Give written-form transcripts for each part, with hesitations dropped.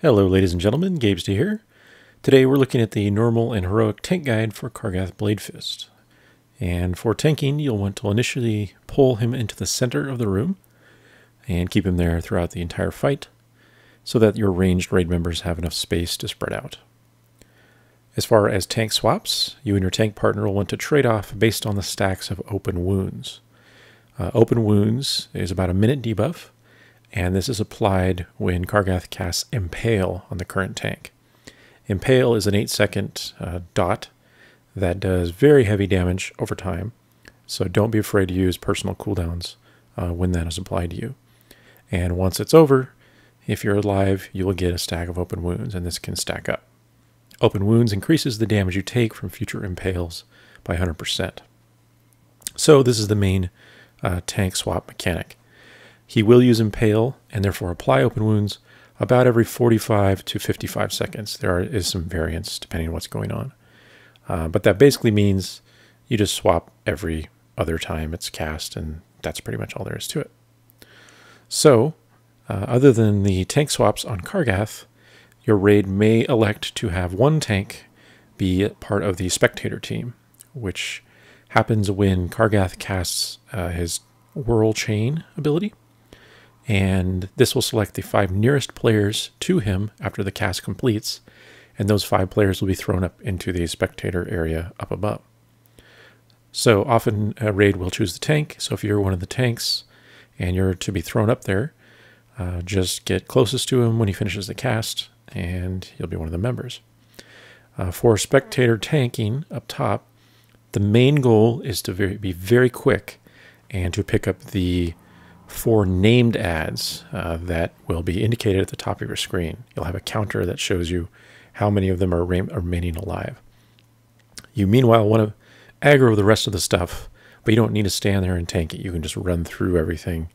Hello ladies and gentlemen, Gabesty here. Today we're looking at the normal and heroic tank guide for Kargath Bladefist. And for tanking, you'll want to initially pull him into the center of the room and keep him there throughout the entire fight so that your ranged raid members have enough space to spread out. As far as tank swaps, you and your tank partner will want to trade off based on the stacks of open wounds. Open wounds is about a minute debuff, and this is applied when Kargath casts Impale on the current tank. Impale is an 8-second dot that does very heavy damage over time, so don't be afraid to use personal cooldowns when that is applied to you. And once it's over, if you're alive, you will get a stack of open wounds, and this can stack up. Open wounds increases the damage you take from future Impales by 100%. So this is the main tank swap mechanic. He will use Impale and therefore apply open wounds about every 45 to 55 seconds. There is some variance depending on what's going on. But that basically means you just swap every other time it's cast, and that's pretty much all there is to it. So, other than the tank swaps on Kargath, your raid may elect to have one tank be part of the Spectator Team, which happens when Kargath casts his Whirl Chain ability. And this will select the 5 nearest players to him after the cast completes, and those 5 players will be thrown up into the spectator area up above. So often a raid will choose the tank, so if you're one of the tanks and you're to be thrown up there, just get closest to him when he finishes the cast, and you'll be one of the members. For spectator tanking up top, the main goal is to be very quick and to pick up the 4 named ads that will be indicated at the top of your screen. You'll have a counter that shows you how many of them are remaining alive. You meanwhile want to aggro the rest of the stuff, but you don't need to stand there and tank it. You can just run through everything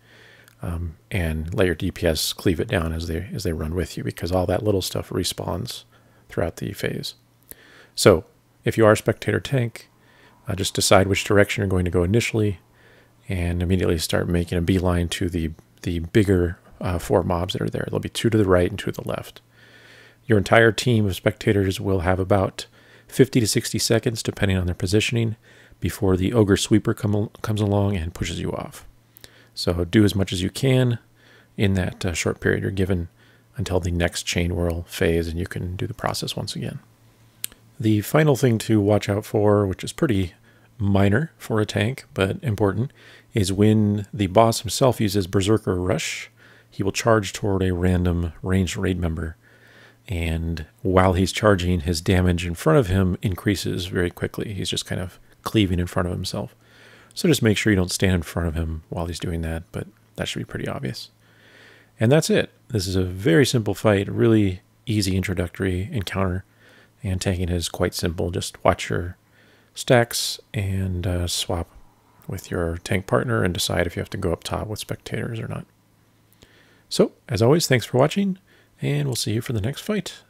and let your DPS cleave it down as they run with you, because all that little stuff respawns throughout the phase. So if you are a spectator tank, just decide which direction you're going to go initially, and immediately start making a beeline to the bigger 4 mobs that are there. There'll be 2 to the right and 2 to the left. Your entire team of spectators will have about 50 to 60 seconds, depending on their positioning, before the Ogre Sweeper comes along and pushes you off. So do as much as you can in that short period you're given until the next Chain Whirl phase, and you can do the process once again. The final thing to watch out for, which is pretty minor for a tank, but important, is when the boss himself uses Berserker Rush, he will charge toward a random ranged raid member, and while he's charging, his damage in front of him increases very quickly. He's just kind of cleaving in front of himself. So just make sure you don't stand in front of him while he's doing that, but that should be pretty obvious. And that's it. This is a very simple fight, really easy introductory encounter, and tanking is quite simple. Just watch your stacks and swap with your tank partner and decide if you have to go up top with spectators or not. So, as always, thanks for watching, and we'll see you for the next fight.